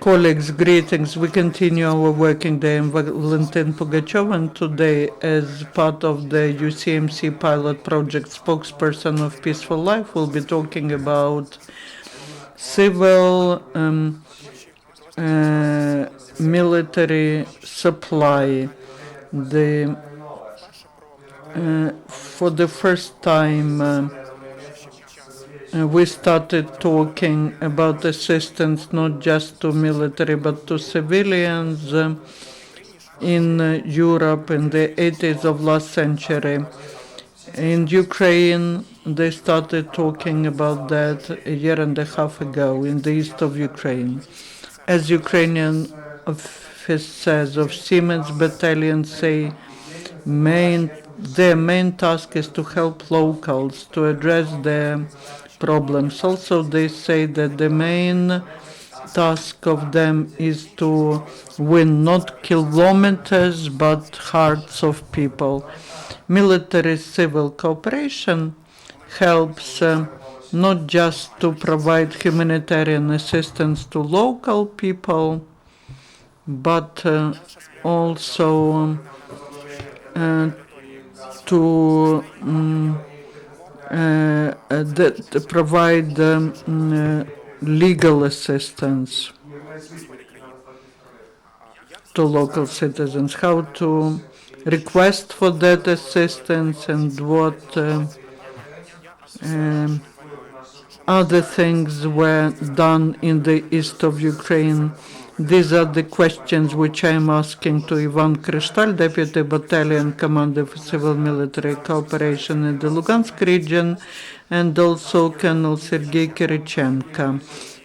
Colleagues, greetings. We continue our working day. I'm Valentin Pugachev, and today, as part of the UCMC pilot project Spokesperson of Peaceful Life, we'll be talking about civil military supply. For the first time, we started talking about assistance not just to military but to civilians in Europe in the 80s of last century. In Ukraine, they started talking about that a year and a half ago in the east of Ukraine. As Ukrainian officers of CIMIC battalion say, their main task is to help locals to address their problems. Also, they say that the main task of them is to win not kilometers but hearts of people. Military-civil cooperation helps not just to provide humanitarian assistance to local people, but also to provide legal assistance to local citizens, how to request for that assistance, and what other things were done in the east of Ukraine. These are the questions which I am asking to Ivan Kryshtal, Deputy Battalion Commander for Civil Military Cooperation in the Luhansk region, and also Colonel Sergiy Kirychenko,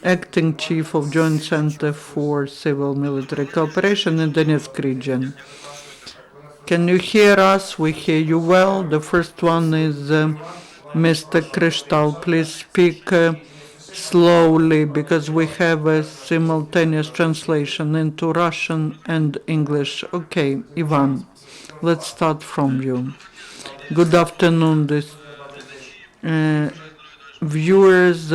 Acting Chief of Joint Center for Civil Military Cooperation in the Donetsk region. Can you hear us? We hear you well. The first one is Mr. Kryshtal. Please speak slowly, because we have a simultaneous translation into Russian and English. Okay, Ivan, let's start from you. Good afternoon, viewers.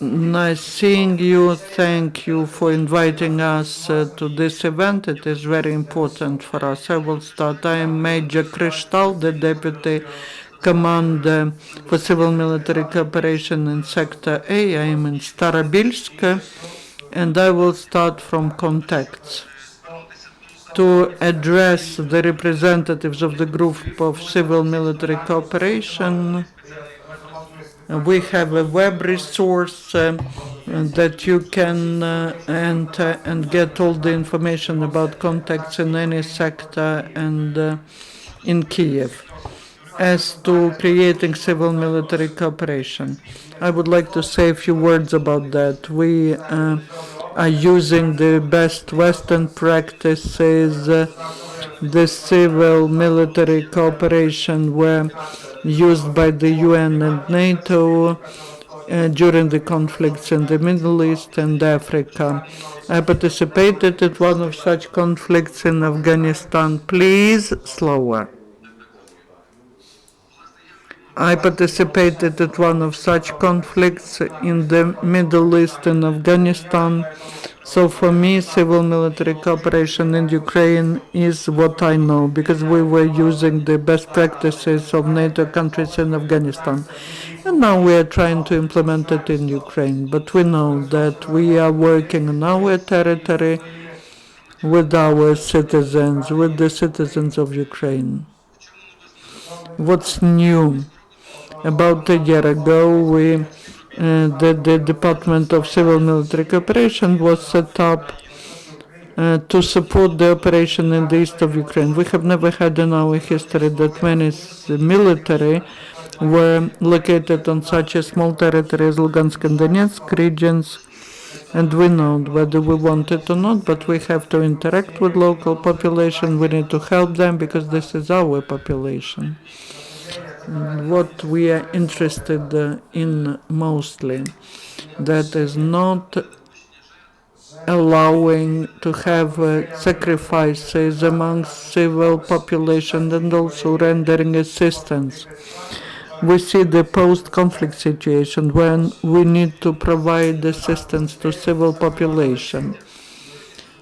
Nice seeing you. Thank you for inviting us to this event. It is very important for us. I will start. I am Major Kryshtal, the Deputy Commander for Civil Military Cooperation in Sector A. I am in Starobilsk, and I will start from contacts. To address the representatives of the group of civil military cooperation, we have a web resource that you can enter and get all the information about contacts in any sector and in Kiev. As to creating civil military cooperation, I would like to say a few words about that. We are using the best Western practices. The civil military cooperation were used by the UN and NATO during the conflicts in the Middle East and Africa. I participated in one of such conflicts in Afghanistan. Please, slower. I participated in one of such conflicts in the Middle East and Afghanistan. So for me, civil military cooperation in Ukraine is what I know, because we were using the best practices of NATO countries in Afghanistan. And now we are trying to implement it in Ukraine. But we know that we are working on our territory with our citizens, with the citizens of Ukraine. What's new? About a year ago, the Department of Civil Military Cooperation was set up to support the operation in the east of Ukraine. We have never had in our history that many military were located on such a small territory as Luhansk and Donetsk regions, and we know whether we want it or not, but we have to interact with local population. We need to help them because this is our population. What we are interested in mostly, that is not allowing to have sacrifices among civil population and also rendering assistance. We see the post-conflict situation when we need to provide assistance to civil population.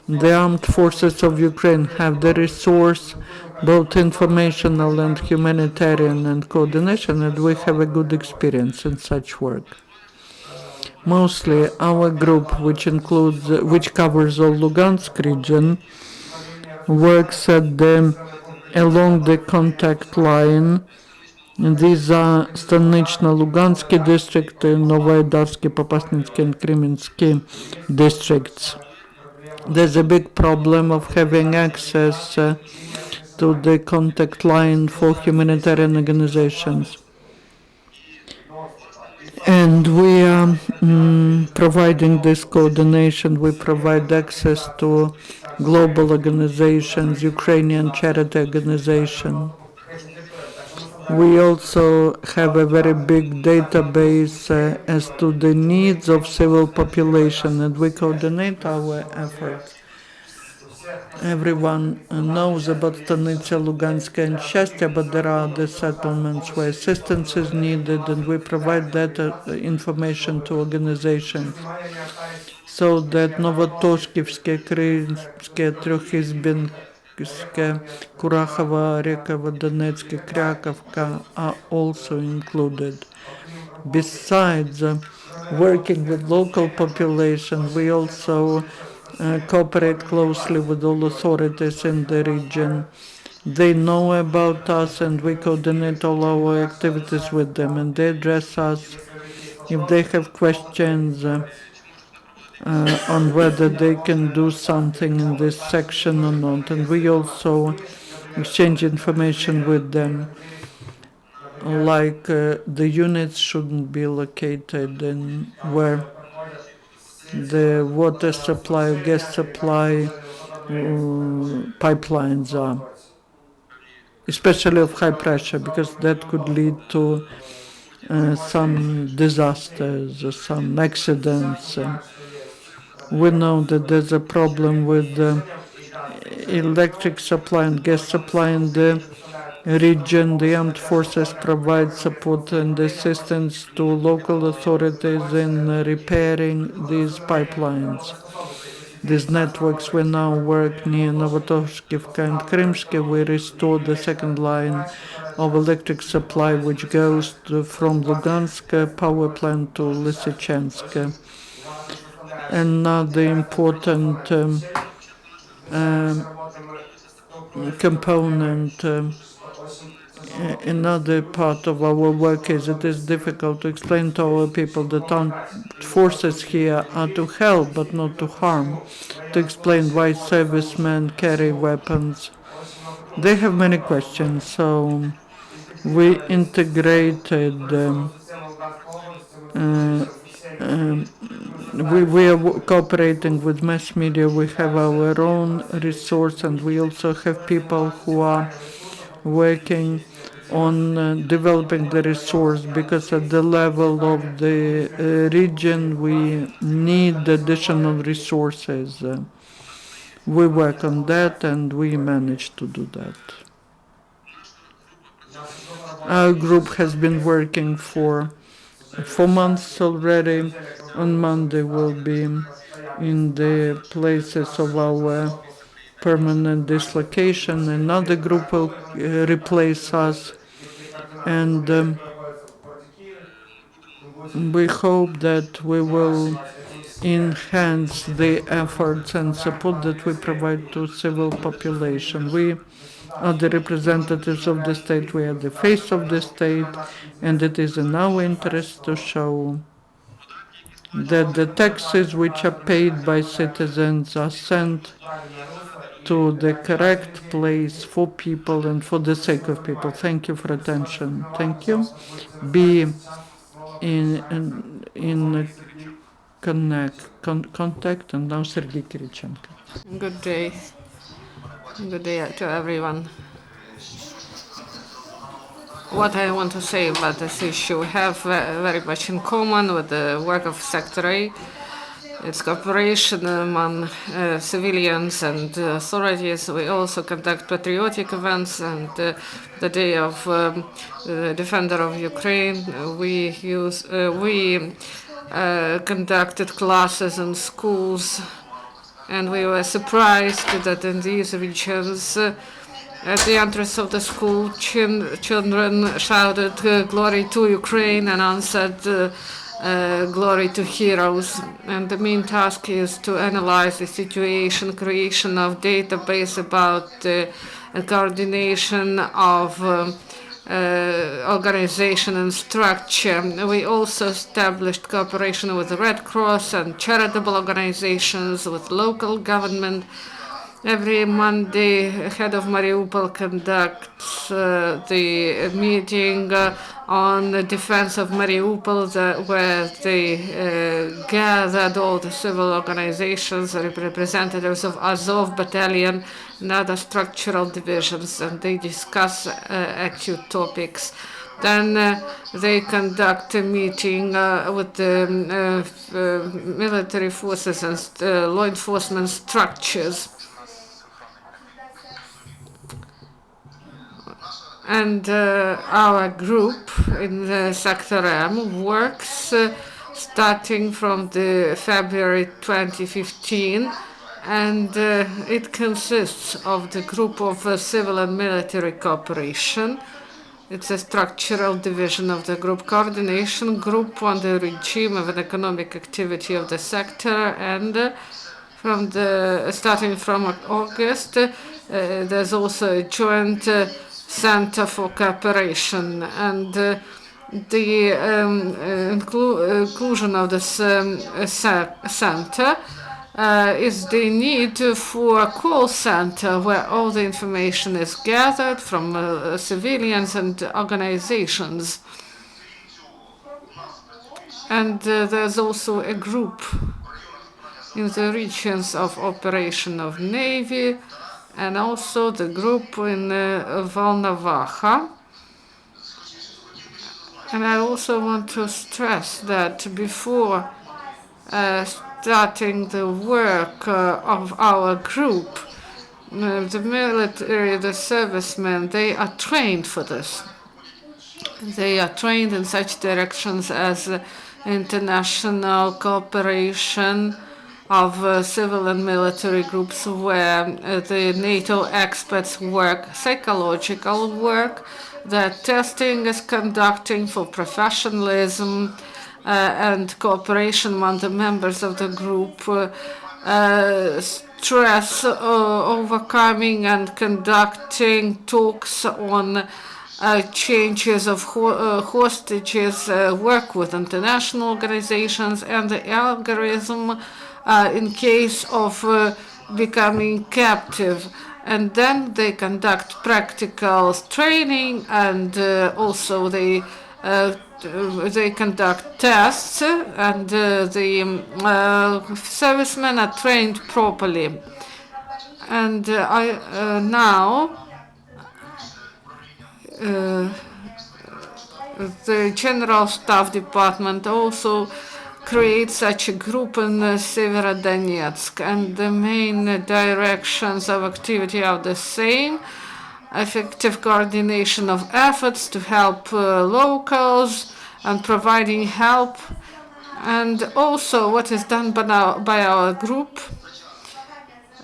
The armed forces of Ukraine have the resource, both informational and humanitarian and coordination, and we have a good experience in such work. Mostly our group, which covers all Lugansk region, works along the contact line. These are Stanично-Lugansky district, Novoaidarsky, Popasnitsky and Kremenský districts. There's a big problem of having access to the contact line for humanitarian organizations. And we are providing this coordination. We provide access to global organizations, Ukrainian charity organization. We also have a very big database as to the needs of civil population, and we coordinate our efforts. Everyone knows about Stanitsa, Lugansk and Shastya, but there are other settlements where assistance is needed, and we provide that information to organizations. So that Novotoshkivske, Krymske, Tryokhizbinske, Kurakhova, Rekovo, Donetsk, Kryakivka are also included. Besides working with local population, we also cooperate closely with all authorities in the region. They know about us and we coordinate all our activities with them, and they address us if they have questions on whether they can do something in this section or not. And we also exchange information with them, like the units shouldn't be located in where the water supply, gas supply pipelines are, especially of high pressure, because that could lead to some disasters, some accidents. We know that there's a problem with the electric supply and gas supply in the region. The armed forces provide support and assistance to local authorities in repairing these pipelines. These networks will now work near Novotoshkivka and Krymske. We restore the second line of electric supply which goes from Lugansk power plant to Lysychansk. Another important component, another part of our work is it is difficult to explain to our people that armed forces here are to help but not to harm, to explain why servicemen carry weapons. They have many questions, so we integrated we are cooperating with mass media. We have our own resource, and we also have people who are working on developing the resource, because at the level of the region we need additional resources. We work on that and we manage to do that. Our group has been working for 4 months already. On Monday we'll be in the places of our permanent dislocation. Another group will replace us, and we hope that we will enhance the efforts and support that we provide to civil population. We are the representatives of the state, we are the face of the state, and it is in our interest to show that the taxes which are paid by citizens are sent to the correct place for people and for the sake of people. Thank you for attention. Thank you. Be in contact, and now Sergiy Kirychenko. Good day. Good day to everyone. What I want to say about this issue, we have very much in common with the work of Sector A. its cooperation among civilians and authorities. We also conduct patriotic events, and the day of the defender of Ukraine, we conducted classes in schools, and we were surprised that in these regions, at the entrance of the school, children shouted glory to Ukraine and answered glory to heroes. And the main task is to analyze the situation, creation of database about coordination of organization and structure. We also established cooperation with the Red Cross and charitable organizations, with local government. Every Monday, head of Mariupol conducts the meeting on the defense of Mariupol, where they gathered all the civil organizations, representatives of Azov battalion and other structural divisions, and they discuss acute topics. Then they conduct a meeting with the military forces and law enforcement structures. And our group in the Sector M works starting from the February 2015, and it consists of the group of civil and military cooperation. It's a structural division of the group coordination group on the regime of an economic activity of the sector, and starting from August, there's also a joint Center for Cooperation, and the inclusion of this center is the need for a call center where all the information is gathered from civilians and organizations. And there's also a group in the regions of operation of Navy, and also the group in Volnovakha. And I also want to stress that before starting the work of our group, the military, the servicemen, they are trained for this. They are trained in such directions as international cooperation of civil and military groups, where the NATO experts work, psychological work, that testing is conducting for professionalism and cooperation among the members of the group, stress overcoming and conducting talks on changes of hostages, work with international organizations, and the algorithm in case of becoming captive. And then they conduct practical training, and also they conduct tests, and the servicemen are trained properly. And now the General Staff Department also create such a group in Severodonetsk, and the main directions of activity are the same: effective coordination of efforts to help locals and providing help, and also what is done by our group.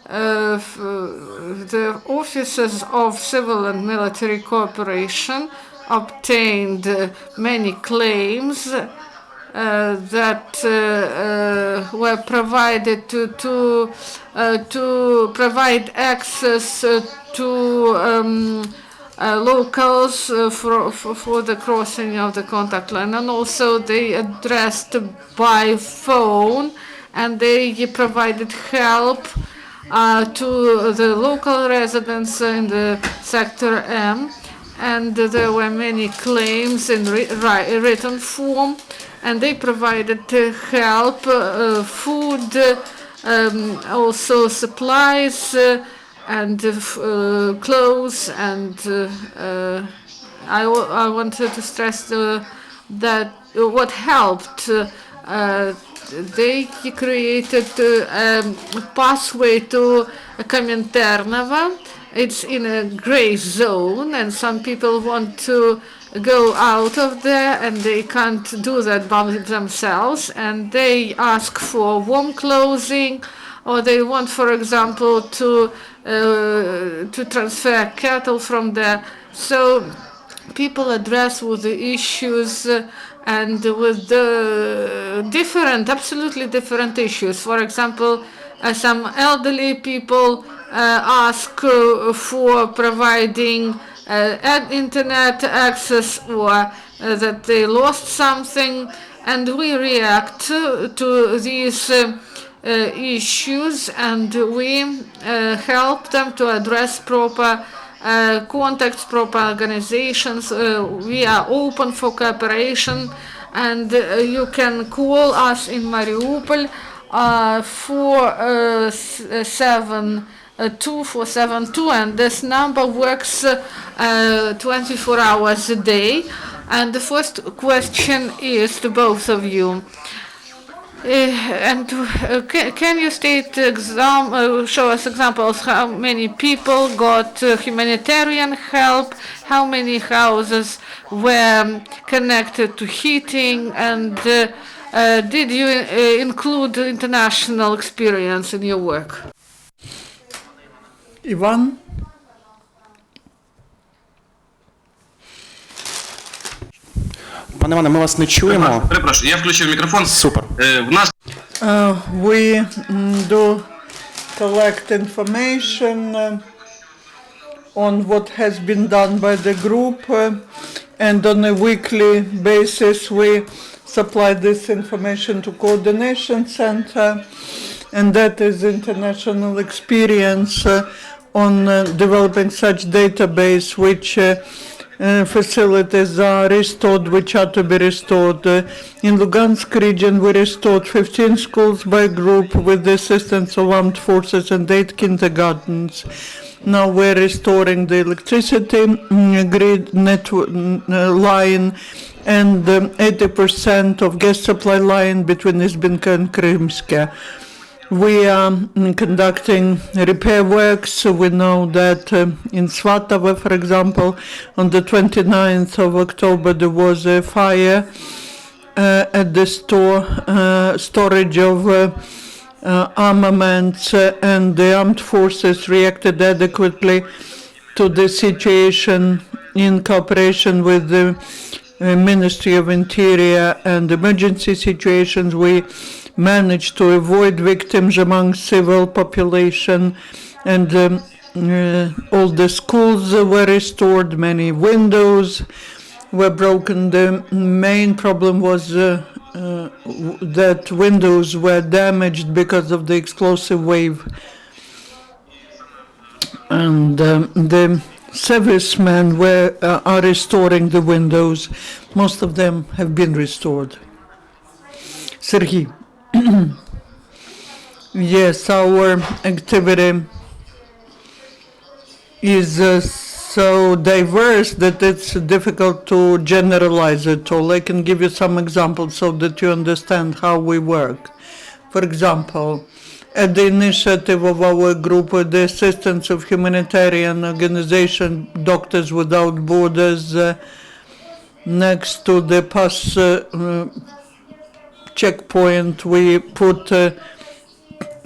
The officers of civil and military cooperation obtained many claims that were provided to provide access to locals for the crossing of the contact line, and also they addressed by phone, and they provided help to the local residents in the Sector M, and there were many claims in written form, and they provided help, food, also supplies, and clothes, and I wanted to stress that what helped they created a pathway to Kominternova. It's in a gray zone, and some people want to go out of there and they can't do that by themselves, and they ask for warm clothing, or they want, for example, to transfer cattle from there. So people address with the issues and with the different, absolutely different issues. For example, some elderly people ask for providing internet access, or that they lost something, and we react to these issues, and we help them to address proper contacts, proper organizations. We are open for cooperation, and you can call us in Mariupol for 2472, and this number works 24 hours a day. And the first question is to both of you. Can you show us examples how many people got humanitarian help, how many houses were connected to heating, and did you include international experience in your work? Ivan? Пане Іване, ми вас не чуємо. Перепрошую, я включив мікрофон. Супер. В нас We do collect information on what has been done by the group, and on a weekly basis we supply this information to coordination center, and that is international experience on developing such database which facilities are restored, which are to be restored. In Luhansk region, we restored 15 schools by group with the assistance of armed forces and 8 kindergartens. Now we're restoring the electricity grid network line and 80% of gas supply line between Izbinka and Krymska. We are conducting repair works. We know that in Svatove, for example, on the 29th of October, there was a fire at the storage of armaments, and the armed forces reacted adequately to the situation in cooperation with the Ministry of Interior and Emergency Situations. We managed to avoid victims among civil population, and all the schools were restored, many windows were broken. The main problem was that windows were damaged because of the explosive wave, and the servicemen are restoring the windows. Most of them have been restored. Sergiy. Yes, our activity is so diverse that it's difficult to generalize it all. I can give you some examples so that you understand how we work. For example, at the initiative of our group, with the assistance of humanitarian organization Doctors Without Borders, next to the pass checkpoint, we put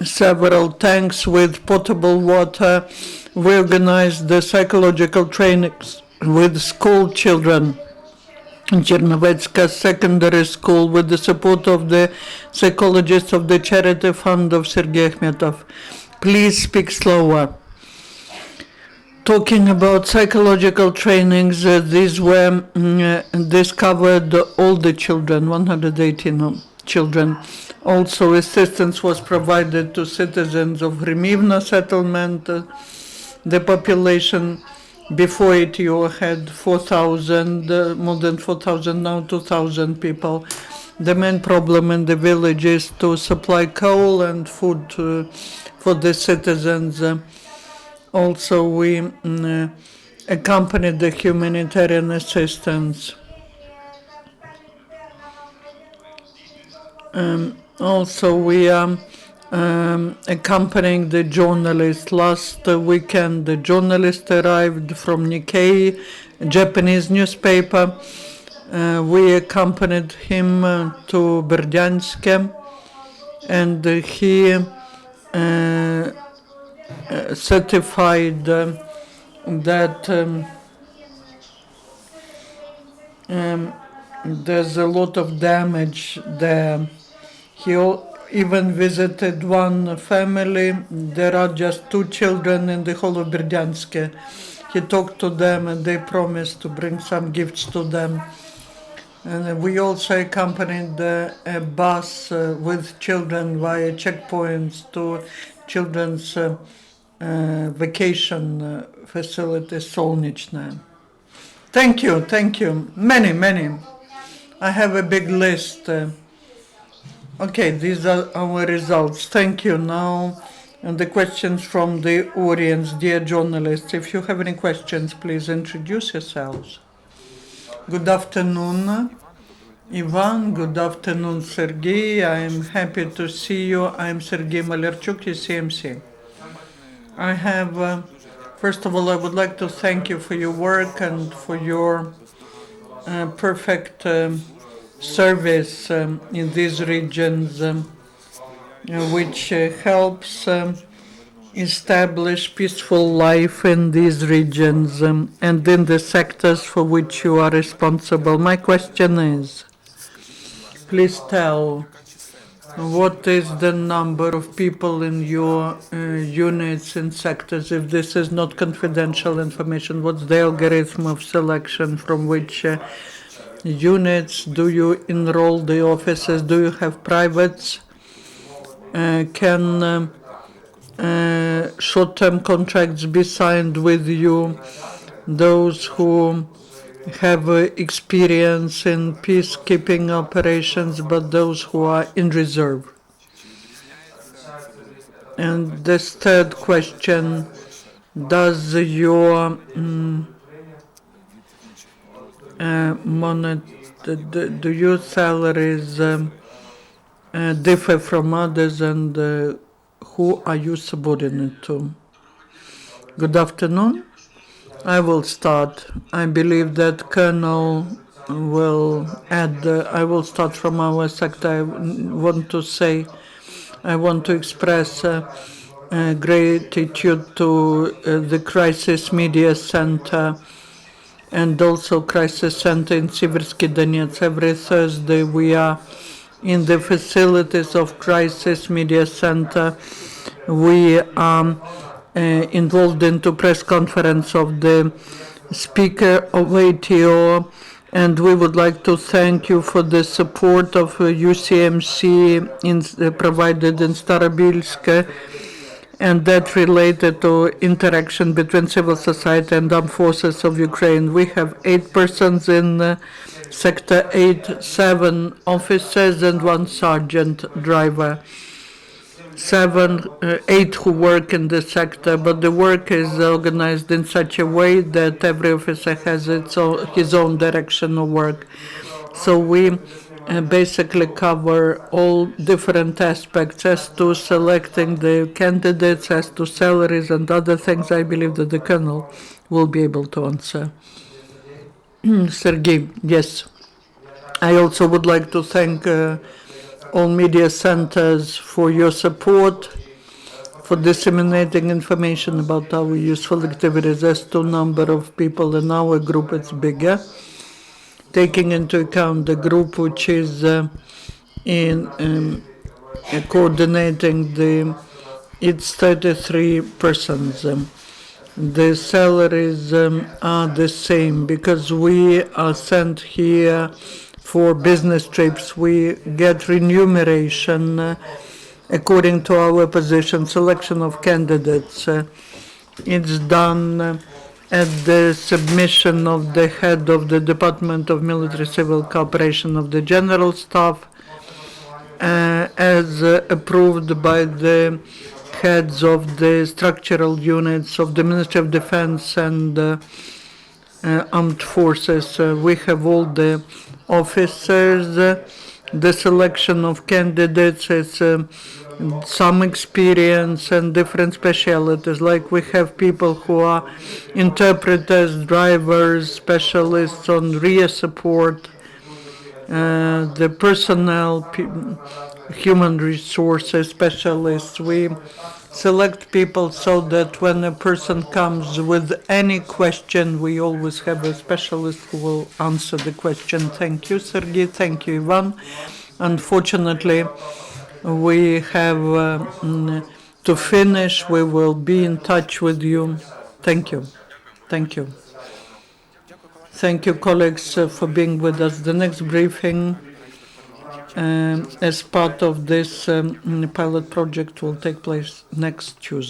several tanks with potable water. We organized the psychological trainings with school children in Chernovetska Secondary School with the support of the psychologists of the charity fund of Sergei Akhmetov. Please speak slower. Talking about psychological trainings, these covered all the children, 118 children. Also, assistance was provided to citizens of Rimivna settlement. The population before it you had 4,000, more than 4,000, now 2,000 people. The main problem in the village is to supply coal and food for the citizens. Also, we accompanied the humanitarian assistance. Also, we are accompanying the journalist. Last weekend, the journalist arrived from Nikkei, a Japanese newspaper. We accompanied him to Berdyansk, and he certified that there's a lot of damage there. He even visited one family. There are just 2 children in the whole of Berdyansk. He talked to them and they promised to bring some gifts to them. And we also accompanied a bus with children via checkpoints to children's vacation facility Solnichna. Thank you, thank you. Many, many. I have a big list. Okay, these are our results. Thank you. Now, and the questions from the audience, dear journalists. If you have any questions, please introduce yourselves. Good afternoon, Ivan. Good afternoon, Sergey. I am happy to see you. I am Sergey Malerchuk, UCMC. I have, first of all, I would like to thank you for your work and for your perfect service in these regions, which helps establish peaceful life in these regions and in the sectors for which you are responsible. My question is, please tell, what is the number of people in your units and sectors? If this is not confidential information, what's the algorithm of selection? From which units do you enroll the officers? Do you have privates? Can short-term contracts be signed with you? Those who have experience in peacekeeping operations, but those who are in reserve. And this third question, does your do your salaries differ from others, and who are you subordinate to? Good afternoon. I will start. I believe that Colonel will add. I will start from our sector. I want to express gratitude to the Crisis Media Center and also Crisis Center in Seversky Donetsk. Every Thursday we are in the facilities of Crisis Media Center. We are involved into press conference of the speaker of ATO, and we would like to thank you for the support of UCMC provided in Starobilsk, and that related to interaction between civil society and armed forces of Ukraine. We have 8 persons in Sector 8, 7 officers and 1 sergeant driver. 8 who work in the sector, but the work is organized in such a way that every officer has his own direction of work. So we basically cover all different aspects as to selecting the candidates, as to salaries and other things. I believe that the Colonel will be able to answer. Sergey, yes. I also would like to thank all media centers for your support, for disseminating information about our useful activities. As to number of people in our group, it's bigger, taking into account the group which is coordinating it's 33 persons. The salaries are the same because we are sent here for business trips. We get remuneration according to our position. Selection of candidates, it's done at the submission of the head of the Department of Military Civil Cooperation of the General Staff, as approved by the heads of the structural units of the Ministry of Defense and Armed Forces. We have all the officers the selection of candidates is some experience and different specialities. Like we have people who are interpreters, drivers, specialists on rear support, the personnel, human resources specialists. We select people so that when a person comes with any question, we always have a specialist who will answer the question. Thank you, Sergiy. Thank you, Ivan. Unfortunately, we have to finish. We will be in touch with you. Thank you. Thank you. Thank you, colleagues, for being with us. The next briefing as part of this pilot project will take place next Tuesday.